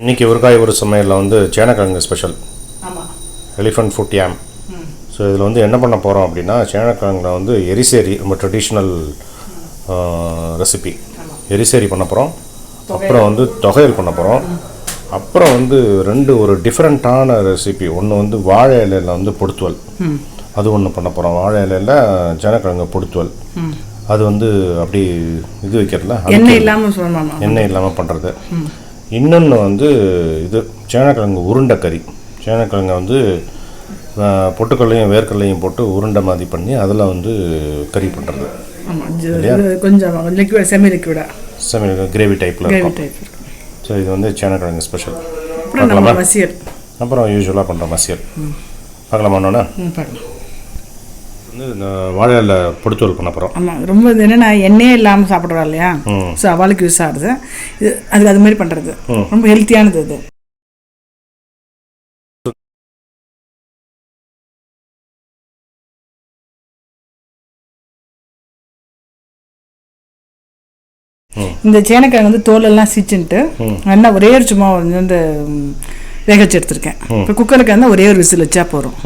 இன்றைக்கி ஒரு காய் ஒரு சமையலில் வந்து சேனக்கிழங்கு ஸ்பெஷல். ஆமாம், எலிஃபண்ட் ஃபுட் யாம். ஸோ இதில் வந்து என்ன பண்ண போகிறோம் அப்படின்னா, சேனக்கிழங்கில் வந்து எரிசேரி ரொம்ப ட்ரெடிஷ்னல் ரெசிபி. எரிசேரி பண்ண போகிறோம். அப்புறம் வந்து தொகையல் பண்ண போகிறோம். அப்புறம் வந்து ஒரு டிஃப்ரெண்ட்டான ரெசிபி. ஒன்று வந்து வாழை இலையில் வந்து பொடுத்துவல், அது ஒன்று பண்ண போகிறோம். வாழை இலையில் சேனக்கிழங்கு பொடுத்துவல், அது வந்து அப்படி இது வைக்கிறதுல எண்ணெய் இல்லாமல் பண்ணுறது. இன்னொன்று வந்து இது சேனக்கிழங்கு உருண்டை கறி. சேனக்கிழங்கை வந்து பொட்டுக்கல்லையும் வேர்க்கல்லையும் போட்டு உருண்டை மாதிரி பண்ணி அதில் வந்து கறி பண்ணுறது. கொஞ்சம் செமி கிரேவி டைப்பில் இருக்கும். ஸோ இது வந்து சேனக்கிழங்கு ஸ்பெஷல். மசியல், அப்புறம் யூஸ்வலாக பண்ணுற மசியல் பார்க்கலாமாண்ணா. வந்து இந்த வாழையில் பொடுத்தோல் பண்ண போகிறோம். ஆமாம், ரொம்ப இது என்னென்னா எண்ணெயே இல்லாமல் சாப்பிட்றோம் இல்லையா, ஸோ அவளுக்கு யூஸ் ஆகுது இது. அதுக்கு அது மாதிரி பண்ணுறது ரொம்ப ஹெல்த்தியானது. அது இந்த சேனக்கிழங்கு வந்து தோலெல்லாம் சீச்சுன்ட்டு நல்லா ஒரே சும்மா வந்து வேக வச்சு எடுத்துருக்கேன். இப்போ குக்கருக்கு வந்து ஒரே ஒரு விசில் வச்சா போகிறோம்.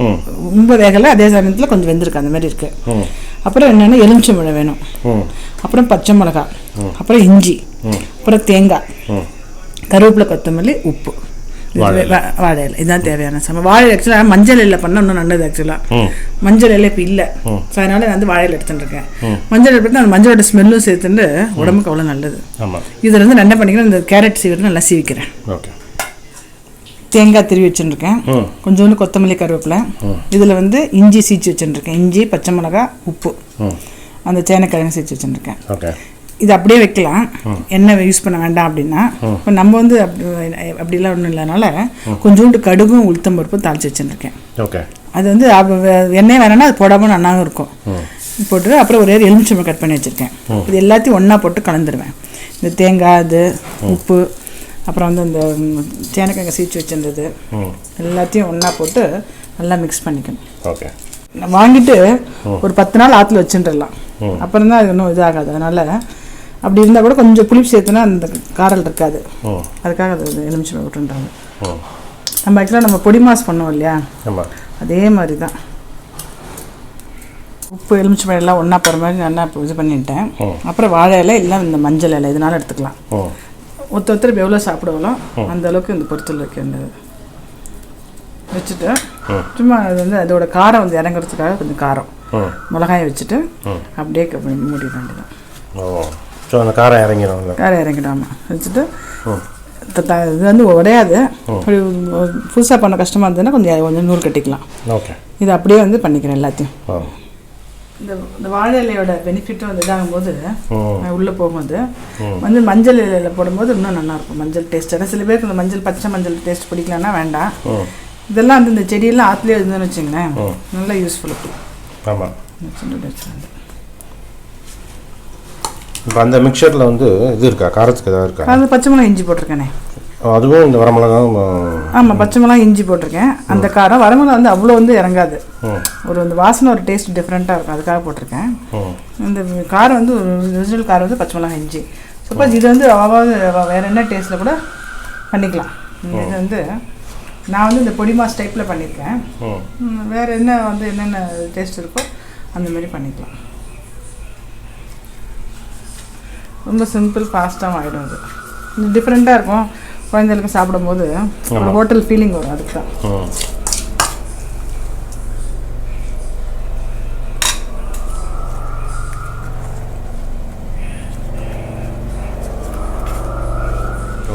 ரொம்ப வேகலை, அதே சமயத்தில் கொஞ்சம் வெந்திருக்கு, அந்த மாதிரி இருக்குது. அப்புறம் என்னென்னா எலுமிச்சம்பழம் வேணும், அப்புறம் பச்சை மிளகாய், அப்புறம் இஞ்சி, அப்புறம் தேங்காய், கருவேப்பிலை, கொத்தமல்லி, உப்பு, வாழை இலை. இதுதான் தேவையான சமையல். வாழை ஆக்சுவலாக மஞ்சள் இலை பண்ணால் இன்னும் நல்லது. ஆக்சுவலாக மஞ்சள் இலை இப்போ இல்லை, ஸோ அதனால நான் வந்து வாழை இலை எடுத்துட்டுருக்கேன். மஞ்சள் எடுத்து அந்த மஞ்சளோட ஸ்மெல்லும் சேர்த்துட்டு உடம்புக்கு அவ்வளோ நல்லது. இதில் வந்து நான் என்ன பண்ணிக்கிறேன், இந்த கேரட் சீவிட்டு நல்லா சீவிக்கிறேன். தேங்காய் திருவி வச்சுருக்கேன், கொஞ்சோண்டு கொத்தமல்லி, கருவேப்பிலை. இதில் வந்து இஞ்சி சீச்சு வச்சுருக்கேன், இஞ்சி, பச்சை மிளகாய், உப்பு, அந்த சேனக்கிழங்கு சீச்சு வச்சுருக்கேன். இது அப்படியே வைக்கலாம், எண்ணெய் யூஸ் பண்ண வேண்டாம் அப்படின்னா. இப்போ நம்ம வந்து அப்படிலாம் ஒன்றும் இல்லைனால கொஞ்சோண்டு கடுகும் உளுத்தம் பருப்பும் தாளித்து வச்சுருக்கேன். அது வந்து எண்ணெய் வேணும்னா அது போடாமல் நல்லாவும் இருக்கும். போட்டு அப்புறம் ஒரே எலுமிச்சம்பழம் கட் பண்ணி வச்சுருக்கேன். இது எல்லாத்தையும் ஒன்றா போட்டு கலந்துருவேன். இந்த தேங்காய், அது உப்பு, அப்புறம் வந்து இந்த சேனக்கிழங்கு சீச்சு வச்சுருந்தது எல்லாத்தையும் ஒன்றா போட்டு நல்லா மிக்ஸ் பண்ணிக்கணும். வாங்கிட்டு ஒரு 10 நாள் ஆற்றுல வச்சுட்டுலாம், அப்புறம் தான் அது இன்னும் இதாகாது. அதனால் அப்படி இருந்தால் கூட கொஞ்சம் புளிப்பு சேர்த்துனா அந்த காரல் இருக்காது. அதுக்காக அது எலுமிச்சம்பழம் விட்டுன்றாங்க. நம்ம ஆக்சுவலாக நம்ம பொடி மாஸ் பண்ணோம் இல்லையா, அதே மாதிரி தான். உப்பு, எலுமிச்சம்பழம் எல்லாம் ஒன்றா போகிற மாதிரி நல்லா இது பண்ணிட்டேன். அப்புறம் வாழை இலை இல்லை இந்த மஞ்சள் இலை இதனால எடுத்துக்கலாம். ஒருத்தர் எவ்வளோ சாப்பிடுவோம் அந்த அளவுக்கு இந்த பொறுத்தல் வைக்க வேண்டியது வச்சுட்டு, சும்மா அது வந்து அதோட காரம் வந்து இறங்குறதுக்காக கொஞ்சம் காரம் மிளகாயை வச்சுட்டு அப்படியே மூடிட வேண்டியதான். காரம் இறங்கிடாமல் வச்சுட்டு இது வந்து உடையாது. புதுசாக பண்ண கஷ்டமாக இருந்ததுன்னா கொஞ்சம் நூல் கட்டிக்கலாம். இது அப்படியே வந்து பண்ணிக்கிறேன் எல்லாத்தையும். இந்த வாழை இலையோட பெனிஃபிட்டும் வந்து இதாகும்போது உள்ளே போகும்போது வந்து மஞ்சள் இலையில் போடும்போது இன்னும் நல்லாயிருக்கும். மஞ்சள் டேஸ்ட், ஏன்னா சில பேருக்கு இந்த மஞ்சள் பச்சை மஞ்சள் டேஸ்ட் பிடிக்கலன்னா வேண்டாம். இதெல்லாம் வந்து இந்த செடியெல்லாம் ஆற்றுலேயே இருந்ததுன்னு வச்சுங்களேன், நல்லா யூஸ்ஃபுல்லாக இருக்கும். ஆமாம். இப்போ அந்த மிக்சரில் வந்து இது இருக்கா, காரத்துக்கு ஏதாவது இருக்கா? அது பச்சை மிளகா இஞ்சி போட்டிருக்கேனே, அதுவும் இந்த வரமிளகா. ஆமாம், பச்சை மிளகா இஞ்சி போட்டிருக்கேன். அந்த காரம் வரமிளகா வந்து அவ்வளோ வந்து இறங்காது. அந்த வாசனை ஒரு டேஸ்ட் டிஃப்ரெண்ட்டாக இருக்கும், அதுக்காக போட்டிருக்கேன். இந்த காரம் வந்து ஒரிஜினல் காரம் வந்து பச்சை மிளகா இஞ்சி. சப்போஸ் இது வந்து வேறு என்ன டேஸ்ட்டில் கூட பண்ணிக்கலாம். இது வந்து நான் வந்து இந்த பொடி மாஸ் டைப்பில் பண்ணியிருக்கேன். வேறு என்ன வந்து என்னென்ன டேஸ்ட் இருக்கோ அந்த மாதிரி பண்ணிக்கலாம். ரொம்ப சிம்பிள், ஃபாஸ்ட்டாகவும் ஆகிடும். அது டிஃப்ரெண்ட்டாக இருக்கும். குழந்தைகளுக்கு சாப்பிடும்போது ஒரு ஹோட்டல் ஃபீலிங் வரும். அதுக்கு தான்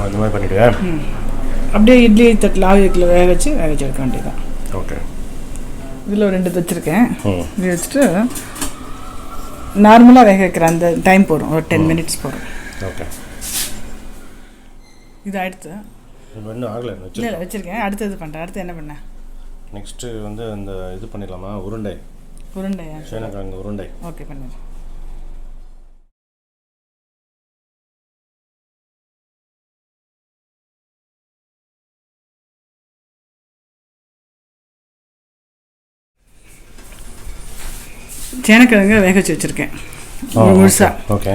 அந்த மாதிரி பண்ணிவிடுவேன். அப்படியே இட்லி தட்டில் ஆவியத்தில் வேக வச்சு எடுக்க வேண்டியதான். ஓகே. இதில் ஒரு 2 வச்சுருக்கேன். இது வச்சுட்டு நார்மலாக வேக வைக்கிற அந்த டைம் போகிறோம், ஒரு 10 மினிட்ஸ் போகிறோம். ஓகே. இது அடுத்து இன்னும் ஆகலை, இல்லை வச்சுருக்கேன். அடுத்து இது பண்ணுறேன். அடுத்து என்ன பண்ணேன், நெக்ஸ்ட்டு வந்து இந்த இது பண்ணிடலாமா, உருண்டையா, சேனக்கிழங்கு உருண்டை. ஓகே, பண்ணிடுறேன். சேனக்கிழங்கு வேக வச்சு வச்சுருக்கேன் முழுசாக. ஓகே.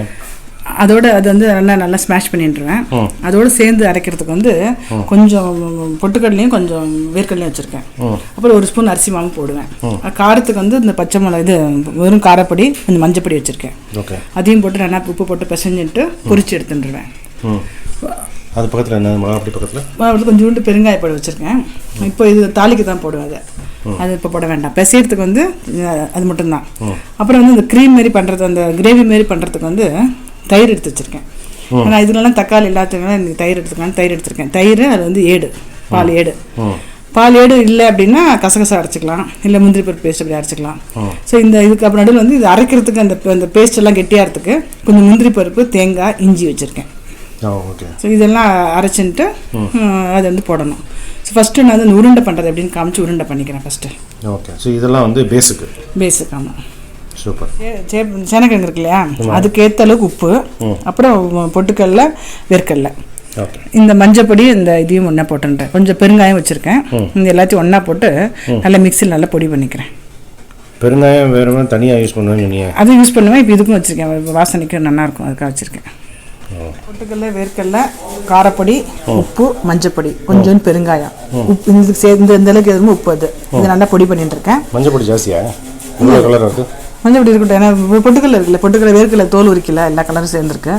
அதோட அது வந்து நல்லா ஸ்மாஷ் பண்ணிட்டுருவேன். அதோடு சேர்ந்து அரைக்கிறதுக்கு வந்து கொஞ்சம் பொட்டுக்கடலையும் கொஞ்சம் வேர்க்கடலையும் வச்சுருக்கேன். அப்புறம் ஒரு ஸ்பூன் அரிசி மாவும் போடுவேன். காரத்துக்கு வந்து இந்த பச்சை மிளகா இது வெறும் காரப்பொடி கொஞ்சம் மஞ்சப்பொடி வச்சுருக்கேன். அதையும் போட்டு நல்லா உப்பு போட்டு பிசைஞ்சிட்டு பொரிச்சு எடுத்துட்டுருவேன். அது பக்கத்தில் என்ன மிளகாப்பொடி பக்கத்தில் கொஞ்சோண்டு பெருங்காயப்பொடி வச்சுருக்கேன். இப்போ இது தாளிக்கு தான் போடுவேன். அது இப்போ போட வேண்டாம். பிசையறதுக்கு வந்து அது மட்டும்தான். அப்புறம் வந்து இந்த க்ரீம் மாரி பண்ணுறது, அந்த கிரேவி மாரி பண்ணுறதுக்கு வந்து தயிர் எடுத்து வச்சுருக்கேன். ஆனால் இதுலலாம் தக்காளி எல்லாத்துக்கும் எனக்கு தயிர் எடுத்துக்கலாம். தயிர் எடுத்துருக்கேன். தயிர் அது வந்து ஏடு, பால் ஏடு இல்லை அப்படின்னா கசகசா அரைச்சிக்கலாம், இல்லை முந்திரி பருப்பு பேஸ்ட் அப்படி அரைச்சிக்கலாம். ஸோ இதுக்கு அப்புறம் நடுவில் வந்து இது அரைக்கிறதுக்கு அந்த பேஸ்ட் எல்லாம் கெட்டியாகிறதுக்கு கொஞ்சம் முந்திரி பருப்பு, தேங்காய், இஞ்சி வச்சுருக்கேன். ஸோ இதெல்லாம் அரைச்சின்ட்டு அதை வந்து போடணும். ஸோ ஃபஸ்ட்டு நான் வந்து உருண்டை பண்ணுறது எப்படின்னு காமிச்சு உருண்டை பண்ணிக்கிறேன் ஃபஸ்ட்டு. ஓகே. ஸோ இதெல்லாம் வந்து பேஸுக்கு. ஆமாம். சூப்பர். சேனக்கிழங்கு இருக்கு இல்லையா, அதுக்கு ஏற்ற அளவுக்கு உப்பு, அப்புறம் பொட்டுக்கடலை, வேர்க்கடலை, இந்த மஞ்சப்பொடி, இந்த இதையும் ஒன்றா போட்டுன்றேன். கொஞ்சம் பெருங்காயம் வச்சுருக்கேன். இந்த எல்லாத்தையும் ஒன்றா போட்டு நல்லா மிக்சியில் நல்லா பொடி பண்ணிக்கிறேன். பெருங்காயம் வேறு தனியாக யூஸ் பண்ணுவேன்? அதுவும் யூஸ் பண்ணுவேன். இப்போ இதுக்கும் வச்சுருக்கேன், வாசனைக்கு நல்லாயிருக்கும், அதுக்காக வச்சுருக்கேன். பொட்டுக்கடலை, வேர்க்கடலை, காரப்பொடி, உப்பு, மஞ்சப்பொடி, கொஞ்சம் பெருங்காயம், உப்பு இதுக்கு சேர்ந்து இந்த அளவுக்கு எதுவுமே உப்பு. இது நல்லா பொடி பண்ணிட்டு இருக்கேன். மஞ்சப்பொடி ஜாஸ்தியா? கலர் இருக்குது மஞ்சப்பொடி இருக்கட்டும். ஏன்னா பொட்டுக்கடலை இருக்குல்ல, பொட்டுக்கடலை, வேர்க்கடலை தோல் உரிக்கல, எல்லா கலரும் சேர்ந்துருக்கு.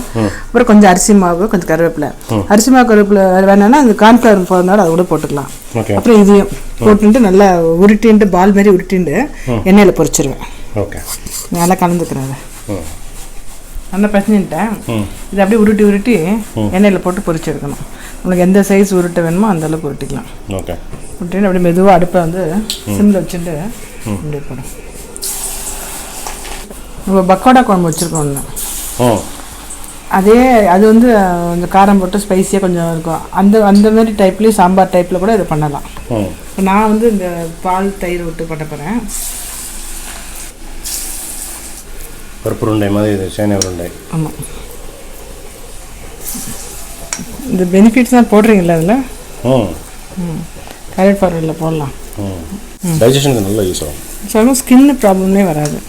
அப்புறம் கொஞ்சம் அரிசி மாவு, கொஞ்சம் கருவேப்பிலை. அரிசி மாவு கருவேப்பிலை வேணும்னா அந்த கார்ன்ஃப்ளவர் போகிறதுனால அதை கூட போட்டுக்கலாம். அப்புறம் இதையும் போட்டுட்டு நல்லா உருட்டின்ட்டு பால் மாதிரி உருட்டின்ட்டு எண்ணெயில் பொரிச்சிருவேன். நல்லா கலந்துக்கிறேன். நல்லா பசஞ்சிட்டேன். இது அப்படியே உருட்டி எண்ணெயில் போட்டு பொரிச்சு எடுக்கணும். உங்களுக்கு எந்த சைஸ் உருட்ட வேணுமோ அந்த அளவுக்கு உருட்டிக்கலாம். உருட்டின்னு அப்படியே மெதுவாக அடுப்பை வந்து சிம்மில் வச்சுட்டு அப்படியே போடும். நம்ம பக்கோடா குழம்பு வச்சுருக்கோம் ஒன்று. அது வந்து கொஞ்சம் காரம் போட்டு ஸ்பைஸியாக கொஞ்சம் இருக்கும். அந்த மாதிரி டைப்லேயும் சாம்பார் டைப்பில் கூட இதை பண்ணலாம். இப்போ நான் வந்து இந்த பால் தயிர் விட்டு பண்ண போகிறேன். பருப்பு உருண்டை மாதிரி இது சேனை உருண்டை. ஆமாம். இந்த பெனிஃபிட்ஸ் தான் போடுறீங்களா அதில்? கரெக்ட் ஃபார்வர்டில் போடலாம். டைஜஷனுக்கு நல்லா யூஸ் ஆகும். ஸோ ஸ்கின் ப்ராப்ளமே வராது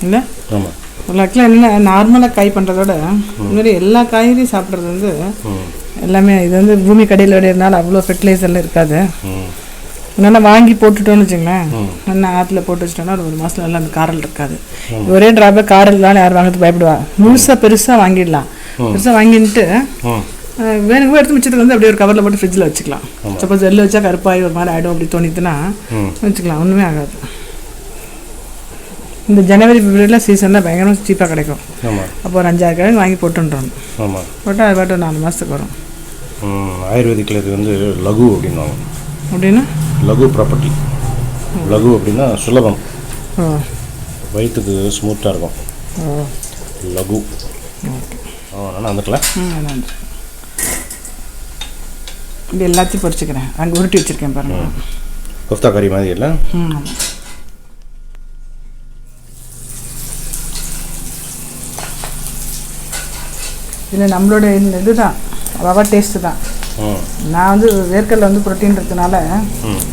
இல்லை? ஆமாம். ஆக்சுவலாக என்ன, நார்மலாக காய் பண்ணுறதோட இந்த மாதிரி எல்லா காய்கறியும் சாப்பிட்றது வந்து எல்லாமே இது வந்து பூமி கடையில் விடையிறதுனால அவ்வளோ ஃபெர்டிலைசர்லாம் இருக்காது. நல்லா வாங்கி போட்டுட்டோன்னு வச்சுங்களேன், நல்லா ஆற்றுல போட்டு வச்சிட்டோன்னா ஒரு மாதத்துல நல்லா அந்த காரல் இருக்காது. ஒரே ட்ராபேக், காரல்லாம் யார் வாங்கிறது பயப்படுவா. முழுசாக பெருசாக வாங்கிடலாம். பெருசாக வாங்கிட்டு வேணுங்க எடுத்து மிச்சத்துக்கு வந்து அப்படியே ஒரு கவரில் போட்டு ஃப்ரிட்ஜில் வச்சுக்கலாம். சப்போஸ் வெளில வச்சா கருப்பாகி ஒரு மாதிரி ஆகிடும் அப்படி தோணித்துன்னா வச்சுக்கலாம், ஒன்றுமே ஆகாது. இந்த ஜனவரி பிப்ரவரியில் சீசனில் பயங்கரமாக சீப்பாக கிடைக்கும். அப்போ ஒரு 5-6 கிழங்கு வாங்கி போட்டுன்றோம். போட்டால் அது பாட்டு 4 மாதத்துக்கு வரும். ஆயுர்வேதிக்கில் இது வந்து லகு அப்படின்வாங்க. அப்படின்னா லகு ப்ராப்பர்ட்டி. லகு அப்படின்னா சுலபம், வயிற்றுக்கு ஸ்மூத்தாக இருக்கும். லகு. நான் வந்துக்கல. இப்படி எல்லாத்தையும் பொரிச்சுக்கிறேன். அங்கே உருட்டி வச்சுருக்கேன் பாருங்கள். கொஃப்தா கறி மாதிரி இல்லை? இல்லை நம்மளோட இந்த இது தான் ரவா டேஸ்ட்டு தான். நான் வந்து வேர்க்கடலை வந்து ப்ரோட்டீன் இருக்கிறதுனால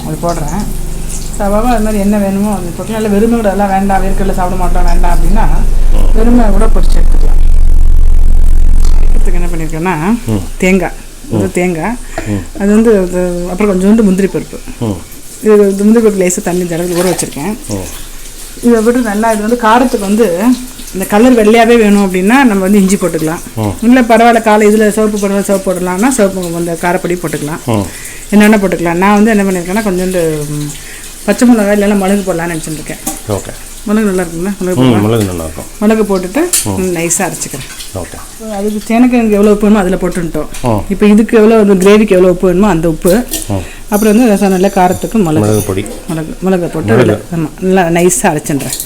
அது போடுறேன். ரவாவை அது மாதிரி என்ன வேணுமோ அது போட்டு நல்லா வெறுமை கூட எல்லாம் வேண்டாம், வேர்க்கடலை சாப்பிட மாட்டோம் வேண்டாம் அப்படின்னா வெறுமை கூட பொரிச்சு எடுத்துக்கலாம். எடுத்துக்கு என்ன பண்ணியிருக்கேன்னா தேங்காய், இது தேங்காய், அது வந்து அப்புறம் கொஞ்சோண்டு முந்திரி பருப்பு. இது முந்திரி பருப்பு லேசாக தண்ணி ஜலத்தில் ஊற வச்சுருக்கேன். இதை விட்டு நல்லா இது வந்து காரத்துக்கு வந்து இந்த கலர் வெள்ளையாகவே வேணும் அப்படின்னா நம்ம வந்து இஞ்சி போட்டுக்கலாம். இல்லை பரவாயில்ல காலை இதில் சிவப்பு போடலாம், சிவப்பு போடலாம்னா சிவப்பு அந்த காரப்பொடி போட்டுக்கலாம், என்னென்ன போட்டுக்கலாம். நான் வந்து என்ன பண்ணியிருக்கேன்னா கொஞ்சோண்டு பச்சை மிளகாய் இல்லைன்னா மிளகு போடலான்னு நினச்சிட்டுருக்கேன். ஓகே. மிளகு நல்லா இருக்குங்களா? மிளகு நல்லாயிருக்கும். மிளகு போட்டுட்டு நைஸாக அரைச்சிக்கிறேன். ஓகே. அதுக்கு சேனக்கிழங்கு எவ்வளோ உப்பு வேணுமோ அதில் போட்டுட்டோம். இப்போ இதுக்கு எவ்வளோ கிரேவிக்கு எவ்வளோ உப்பு வேணுமோ அந்த உப்பு, அப்புறம் வந்து ரசம் நல்ல காரத்துக்கு மிளகு பொடி, மிளகு போட்டு ஆமாம் நல்லா நைஸாக அரைச்சிடுறேன்.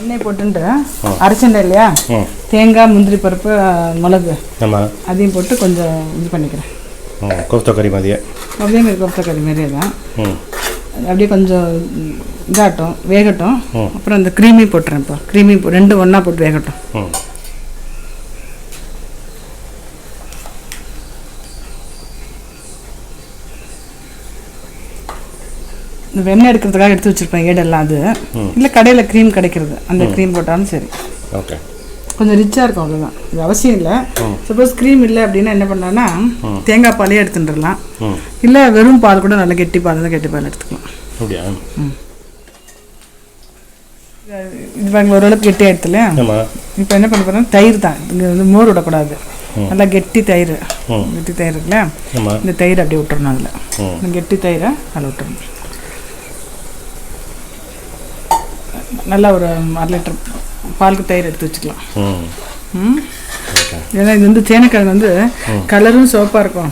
எண்ணெய் போட்டுட்டு அரைச்சிட்டேன் இல்லையா, தேங்காய், முந்திரி பருப்பு, மிளகு அதையும் போட்டு கொஞ்சம் இது பண்ணிக்கிறேன். கோஃப்தா கறி மாதிரியே அப்படியே கோஃப்தா கறி மாதிரியே தான். அப்படியே கொஞ்சம் இதாகட்டும், வேகட்டும். அப்புறம் அந்த க்ரீமி போட்டுறேன். இப்போ க்ரீமி ரெண்டும் ஒன்றா போட்டு வேகட்டும். இந்த வெண்ணெய் எடுக்கிறதுக்காக எடுத்து வச்சுருப்பேன் ஏடெல்லாம். அது இல்லை கடையில் க்ரீம் கிடைக்கிறது, அந்த க்ரீம் போட்டாலும் சரி. ஓகே. கொஞ்சம் ரிச்சாக இருக்கும், அவ்வளோதான். இது அவசியம் இல்லை. சப்போஸ் க்ரீம் இல்லை அப்படின்னா என்ன பண்ணலான்னா தேங்காய் பாலே எடுத்துட்டுலாம், இல்லை வெறும் பால் கூட நல்லா கெட்டி பால் தான், கெட்டி பால் எடுத்துக்கலாம். அப்படியா? இது பாருங்க ஓரளவுக்கு கெட்டி ஆகிடுத்துல. இப்போ என்ன பண்ண போகிறோம், தயிர் தான். இங்கே வந்து மோர் விடக்கூடாது, நல்லா கெட்டி தயிர். கெட்டி தயிர் இருக்குல்ல, இந்த தயிர் அப்படியே விட்டுறணும். அதில் இந்த கெட்டி தயிரை அதில் விட்டுறணும். நல்லா ஒரு 1/2 லிட்டர் பாலுக்கு தயிர் எடுத்து வச்சுக்கலாம். ஏன்னா இது வந்து சேனைக்கிழங்கு வந்து கலரும் சிவப்பாக இருக்கும்,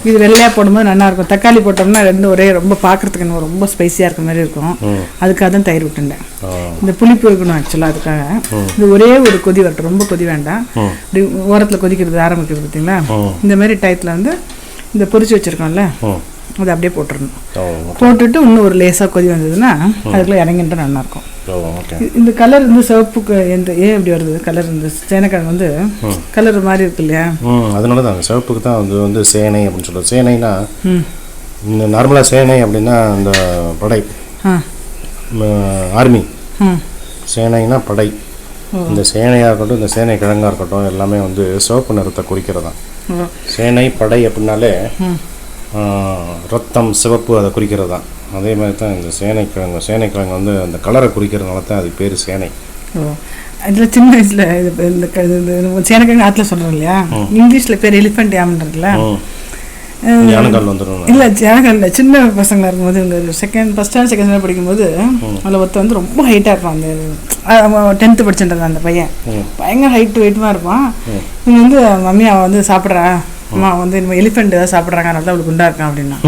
இது வெள்ளையாக போடும்போது நல்லா இருக்கும். தக்காளி போட்டோம்னா ரெண்டும் ஒரே ரொம்ப பார்க்குறதுக்கு ரொம்ப ஸ்பைஸியாக இருக்க மாதிரி இருக்கும். அதுக்காக தான் தயிர் விட்டுட்டேன். இந்த புளிப்பு இருக்கணும் ஆக்சுவலாக, அதுக்காக. இது ஒரே ஒரு கொதி வரட்டும், ரொம்ப கொதி வேண்டாம். இப்படி ஓரத்தில் கொதிக்கிறது ஆரம்பிக்கிறது பார்த்தீங்களா, இந்த மாதிரி டயத்தில் வந்து இந்த பொரிச்சு வச்சுருக்கோம்ல அதை அப்படியே போட்டுடணும். போட்டுட்டு இன்னும் ஒரு லேசாக கொதி வந்ததுன்னா அதுக்குள்ளே இறங்கிட்டு நல்லாயிருக்கும். இந்த கலர் வந்து சிவப்புக்கு ஏன் இப்படி வருது கலர், இந்த சேனைக்கிழங்கு வந்து கலர் மாதிரி இருக்கு இல்லையா, அதனால தான் சிவப்புக்கு தான் அது வந்து சேனை அப்படின்னு சொல்லுறது. சேனைனா இந்த நார்மலாக சேனை அப்படின்னா இந்த படை, ஆர்மி. சேனைனா படை. இந்த சேனையாக இருக்கட்டும், இந்த சேனை கிழங்காக இருக்கட்டும், எல்லாமே வந்து சிவப்பு நிறத்தை குறிக்கிறதான். சேனை படை அப்படின்னாலே ரத்தம் சிவப்பு அதை குறிக்கிறது தான். அதே மாதிரி தான் இந்த சேனைக்கிழங்கு வந்து அந்த கலரை குறிக்கிறதுனால தான் அது பேர் சேனை. இதில் சின்ன வயசில் இந்த சேனைக்கிழங்கு ஆற்றுல சொல்கிறோம் இல்லையா, இங்கிலீஷில் பேர் எலிஃபென்ட் யாம்ன்றதுல யானைக்கால் வந்துடும். இல்லை யானைக்கால் சின்ன பசங்களாக இருக்கும்போது இவங்க ஃபஸ்ட் ஸ்டாண்டர்ட் செகண்ட் ஸ்டாண்டர்ட் படிக்கும்போது அதில் ஒருத்தர் வந்து ரொம்ப ஹைட்டாக இருப்பான். அந்த 10th படிச்சுன்றது அந்த பையன் பயங்கர ஹைட்டு வெயிட்டுமாக இருப்பான். இவங்க வந்து மம்மி அவன் வந்து சாப்பிட்றா, அம்மா வந்து நம்ம எலிஃபெண்ட் ஏதாவது சாப்பிட்றாங்க, அதனால தான் அவளுக்கு குண்டா இருக்கான் அப்படின்னா.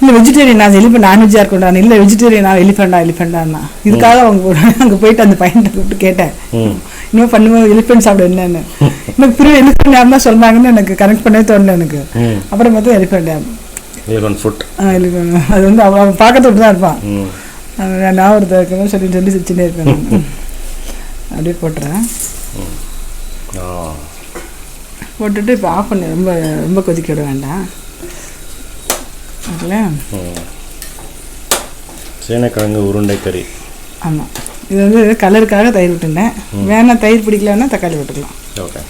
இல்லை வெஜிடேரியன், நான் எலிஃபெண்ட் நான்வெஜ்ஜாக இருக்கா, இல்லை வெஜிடேரியனா எலிஃபெண்டான்னா. இதுக்காக அவங்க அங்கே போயிட்டு அந்த பையன்கிட்ட கூப்பிட்டு கேட்டேன், இன்னும் பண்ணும்போது எலிஃபெண்ட் சாப்பிட என்னன்னு. எனக்கு பிரிவு எலிஃபெண்ட் யாருன்னா சொன்னாங்கன்னு எனக்கு கனெக்ட் பண்ணவே தோணல எனக்கு. அப்புறம் பார்த்தா எலிஃபெண்ட் அது வந்து அவன் பார்க்கறதுக்கு தான் இருப்பான். நான் ஒருத்தர் இருக்கணும் சொல்லி சிரிச்சுட்டே இருப்பேன். அப்படியே போட்டுறேன். போட்டுட்டு இப்போ ஆஃப் பண்ணி ரொம்ப ரொம்ப கொதிக்க விட வேண்டாம். ஓகேங்களா? சேனைக்கிழங்கு உருண்டை கறி. ஆமாம், இது வந்து கலருக்காக தயிர் விட்டுருந்தேன். வேணால் தயிர் பிடிக்கலன்னா தக்காளி விட்டுக்கலாம். ஓகே.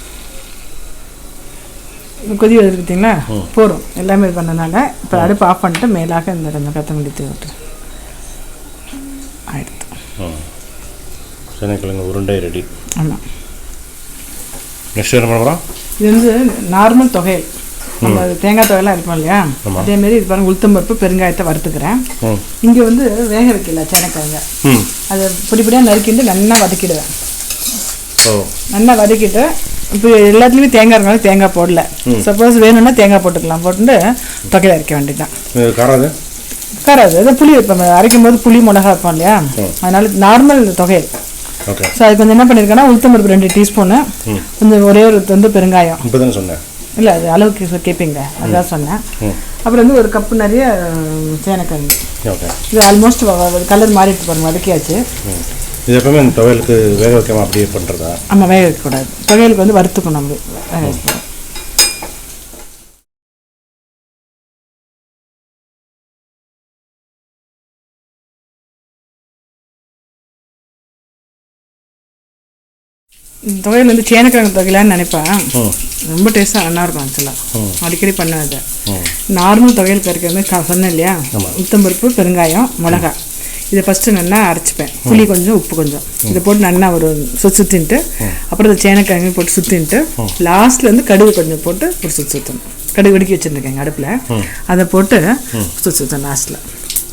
கொதி எடுத்துக்கிட்டிங்களா, போகிறோம் எல்லாமே இது பண்ணனால. இப்போ அடுப்பு ஆஃப் பண்ணிட்டு மேலாக இந்த கொஞ்சம் கொத்தமல்லி தூவி விட்டு ஆயிடுத்து. சேனைக்கிழங்கு உருண்டை ரெடி. ஆமாம். நெக்ஸ்ட் என்ன பண்ணுறோம், இது வந்து நார்மல் தொகையல். நம்ம தேங்காய் தொகையெல்லாம் இருப்போம் இல்லையா, அதேமாரி இது பாருங்கள் உளுத்தம்பருப்பு பெருங்காயத்தை வறுத்துக்கிறேன். இங்கே வந்து வேக வைக்கல சேனைக்கிழங்க, அதை பொடிப்படியாக நறுக்கிட்டு நல்லா வதக்கிடுவேன். நல்லா வதக்கிட்டு இப்போ எல்லாத்துலேயுமே தேங்காய் இருக்கனால தேங்காய் போடல. சப்போஸ் வேணும்னா தேங்காய் போட்டுக்கலாம். போட்டு தொகையில் அரைக்க வேண்டியதுதான். காராது அதை புளி வைப்போம், அரைக்கும் போது புளி மிளகா வைப்போம் இல்லையா, அதனால நார்மல் தொகையல். ஸோ அது கொஞ்சம் என்ன பண்ணியிருக்கேன்னா உளுத்தம்பருப்பு 2 டீஸ்பூனு, கொஞ்சம் ஒரே ஒரு வந்து பெருங்காயம். இப்போ தானே சொன்னேன், இல்லை அது அளவுக்கு கேட்பீங்க அதான் சொன்னேன். அப்புறம் வந்து ஒரு கப்பு நிறைய சேனைக்கிழங்கு. இது ஆல்மோஸ்ட் கலர் மாறிட்டு பாருங்க, வதக்கியாச்சு. இது எப்பவுமே இந்த துவையலுக்கு வேக வைக்காமல் அப்படியே பண்ணுறதா? ஆமாம், வேக வைக்கக்கூடாது. துவையலுக்கு வந்து வறுத்துக்கணும் நம்ம வேக வைக்கணும். துவையல் வந்து சேனைக்கிழங்கு துவையலான்னு நினைப்பேன், ரொம்ப டேஸ்ட்டாக நல்லாயிருக்கும். ஆக்சுவலாக அடிக்கடி பண்ணேன். அதை நார்மல் துவையல் கறிக்கிறது சொன்னேன் இல்லையா, உளுத்தம்பருப்பு பெருங்காயம் மிளகா இதை ஃபஸ்ட்டு நல்லா அரைச்சிப்பேன். புளி கொஞ்சம் உப்பு கொஞ்சம் இதை போட்டு நல்லா ஒரு சுற்றின்ட்டு, அப்புறம் இந்த சேனைக்கிழங்கு போட்டு சுற்றின்ட்டு, லாஸ்ட்டில் வந்து கடுகு கொஞ்சம் போட்டு ஒரு சுற்றணும். கடுகு வெடிக்கி வச்சுருக்கேங்க அடுப்பில், அதை போட்டு சுற்றணும் லாஸ்ட்டில்.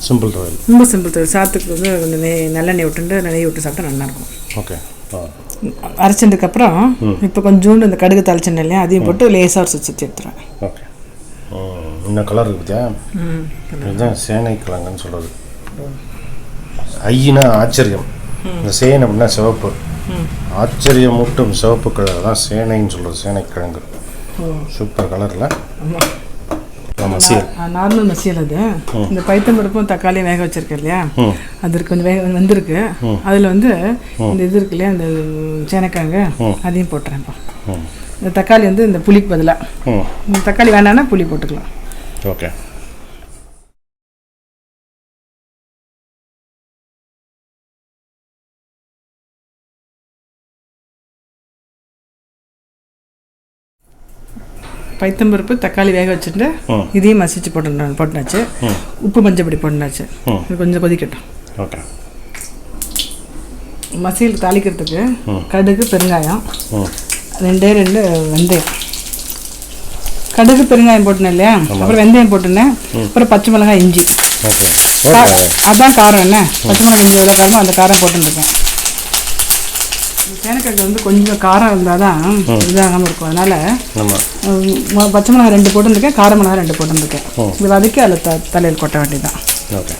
சிம்பிள் துவையல், ரொம்ப சிம்பிள் துவையல். சாத்துக்கு வந்து கொஞ்சம் நல்லெண்ணெய் விட்டுட்டு நெய் விட்டு சாப்பிட்டா நல்லாயிருக்கும். ஓகே. அரைச்சதுக்கப்புறம் இப்போ கொஞ்சோண்டு இந்த கடுகு தாளிச்சேன் இல்லையா, அதையும் போட்டு லேசாக ஒரு சுற்றி எடுத்துருவேன். ஓகே. இன்னும் கலர் இருக்குதா? இதுதான் சேனைக்கிழங்குன்னு சொல்கிறது. ஐயினா ஆச்சரியம், இந்த சேனை அப்படின்னா சிவப்பு, ஆச்சரியம் மூட்டும் சிவப்பு கலர் தான் சேனைன்னு சொல்கிறது. சேனைக்கிழங்கு சூப்பர் கலரில். மசியல், நார்மல் மசியல். அது இந்த பைத்தம்பருப்பும் தக்காளியும் வேக வச்சிருக்கேன் இல்லையா, அது கொஞ்சம் வேக வந்திருக்கு. அதில் வந்து இந்த இது இருக்கு இல்லையா, இந்த சேனைக்கிழங்கு அதையும் போட்டுறேன்ப்பா. இந்த தக்காளி வந்து இந்த புளிக்கு பதிலாக, இந்த தக்காளி வேணான்னா புளி போட்டுக்கலாம். ஓகே. பைத்தம்பருப்பு தக்காளி வேக வச்சுட்டு இதையும் மசிச்சு போட்டுனாச்சு. உப்பு மஞ்சப்பொடி போட்டுனாச்சு. இது கொஞ்சம் கொதிக்கட்டும். ஓகே. மசியல் தாளிக்கிறதுக்கு கடுகு பெருங்காயம் 2 வெந்தயம். கடுகு பெருங்காயம் போட்டுனேன் இல்லையா, அப்புறம் வெந்தயம் போட்டுனேன், அப்புறம் பச்சை மிளகாய் இஞ்சி. அதான் காரம். என்ன பச்சை மிளகாய் இஞ்சி எவ்வளோ காரமோ அந்த காரம் போட்டுருக்கேன். சேனக்கிழங்கு வந்து கொஞ்சம் காரம் இருந்தால் தான் இதாகாமல் இருக்கும். அதனால் பச்சை மிளகாய் 2 போட்டுருக்கேன், கார மிளகாய் 2 போட்டுருக்கேன். இது வதக்கி அதில் தலையில் கொட்ட வேண்டியதுதான். ஓகே.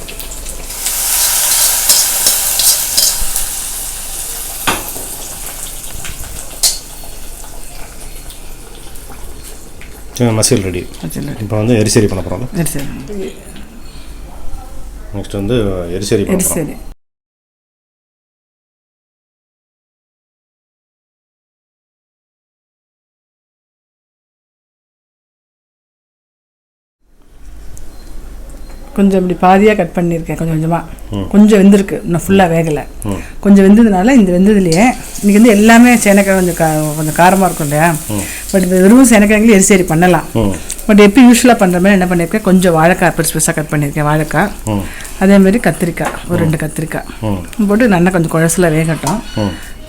மசியல் ரெடி. இப்போ வந்து எரிசரி பண்ண போகிறோம். நெக்ஸ்ட் வந்து எரிசரி பண்ண போகிறோம். கொஞ்சம் இப்படி பாதியாக கட் பண்ணியிருக்கேன். கொஞ்சம் வெந்திருக்கு, இன்னும் ஃபுல்லாக வேகலை. கொஞ்சம் வெந்ததுனால இந்த வெந்ததுலேயே இன்றைக்கி வந்து எல்லாமே சேனக்கிழங்கு கொஞ்சம் காரமாக இருக்கும் இல்லையா. பட் வெறும் சேனக்கிழங்குல எரிசரி பண்ணலாம். பட் எப்போ யூஸ்வலாக பண்ணுற மாதிரி என்ன பண்ணியிருக்கேன், கொஞ்சம் வாழைக்காய் பெருசாக கட் பண்ணியிருக்கேன். வாழைக்காய், அதேமாரி கத்திரிக்காய், ஒரு 2 கத்திரிக்காய் போட்டு நல்லா கொஞ்சம் குழசில் வேகட்டும்.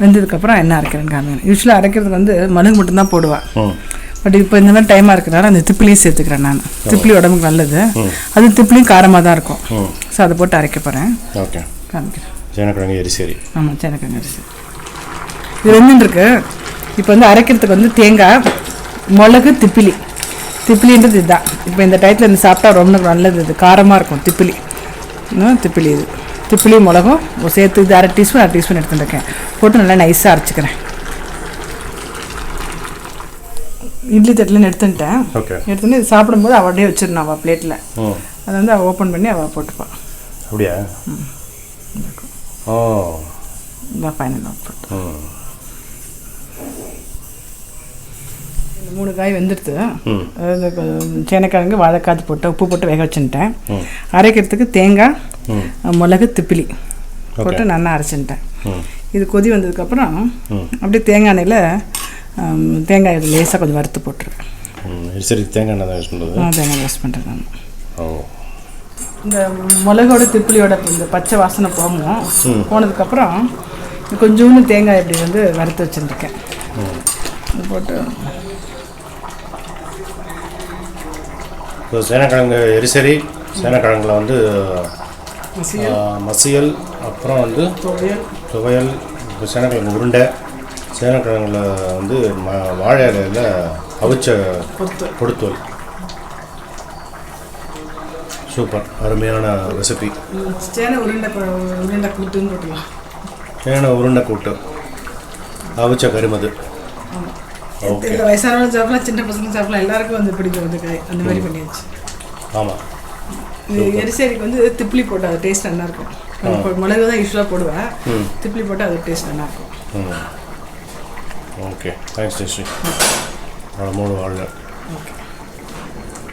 வெந்ததுக்கப்புறம் என்ன அரைக்கிறேன்னு காமிக்கிறேன். யூஸ்வலாக அரைக்கிறதுக்கு வந்து மிளகு மட்டும்தான் போடுவேன். பட் இப்போ இந்த மாதிரி டைமாக இருக்கிறனால அந்த திப்பிலியும் சேர்த்துக்கிறேன் நான். திப்பிலி உடம்புக்கு நல்லது. அது திப்பிலியும் காரமாக தான் இருக்கும். ஸோ அதை போட்டு அரைக்க போகிறேன். ஓகே, காமிக்கிறேன். சேனக்கிழங்கு எரிசரி. ஆமாம், சேனக்கிழங்கு எரிசரி. இது வெந்துருக்கு. இப்போ வந்து அரைக்கிறதுக்கு வந்து தேங்காய், மிளகு, திப்பிலின்றது இதுதான். இப்போ இந்த டயத்தில் இந்த சாப்பிட்டா ரொம்ப நல்லது. இது காரமாக இருக்கும். திப்பிலி இது திப்பிலி மிளகும் சேர்த்து இது 1/2 டீஸ்பூன் எடுத்துட்டுருக்கேன். போட்டு நல்லா நைஸாக அரைச்சிக்கிறேன். இட்லி தட்டில் எடுத்துட்டேன். எடுத்துன்னு இது சாப்பிடும்போது அவடே வச்சிடணும் அவள் பிளேட்டில். அதை வந்து அவள் ஓப்பன் பண்ணி அவள் போட்டுப்பாள். அப்படியா? இதான் ஃபைனல் அவுட்புட். 3 காய் வெந்துடுது. அதாவது சேனக்கிழங்கு, வாழைக்காய் போட்டு உப்பு போட்டு வேக வச்சுட்டேன். அரைக்கிறதுக்கு தேங்காய், மிளகு, திப்பிலி போட்டு நல்லா அரைச்சிட்டேன். இது கொதி வந்ததுக்கப்புறம் அப்படியே தேங்காய் எண்ணெயில் தேங்காய் லேசாக கொஞ்சம் வறுத்து போட்டுருவேன். சரி, தேங்காய் எண்ணெய் தான் யூஸ் பண்ணுறது. தேங்காய் யூஸ் பண்ணுறேன் நான். இந்த மிளகோட திப்பிலியோட இந்த பச்சை வாசனை போனதுக்கப்புறம் கொஞ்சோண்டு தேங்காய் இப்படி வந்து வறுத்து வச்சுருக்கேன். போட்டு சேனக்கிழங்கு எரிசரி, சேனக்கிழங்குல வந்து மசியல், அப்புறம் வந்து துவையல், சேனக்கிழங்கு உருண்டை, சேனக்கிழங்குல வந்து வாழை இலையில் அவிச்ச பொடுத்தோல். சூப்பர், அருமையான ரெசிபி. சேனை உருண்டை கூட்டுன்னு போட்டுக்கலாம். சேனை உருண்டை கூட்டு, அவிச்ச கருமது. ஓகே, வயசானவங்க சாப்பிடலாம், சின்ன பசங்க சாப்பிடலாம், எல்லாருக்கும் வந்து பிடிக்கும் வந்து காய். அந்த மாதிரி பண்ணியாச்சு. ஆமாம், எரிசரிக்கு வந்து திப்பிலி போட்டு அது டேஸ்ட் நல்லாயிருக்கும். மிளகு தான் யூஸ்வலாக போடுவேன். திப்பிலி போட்டு அது டேஸ்ட் நல்லாயிருக்கும். Okay, thanks Jayashree. 3 வாழ்நாள். ஓகே.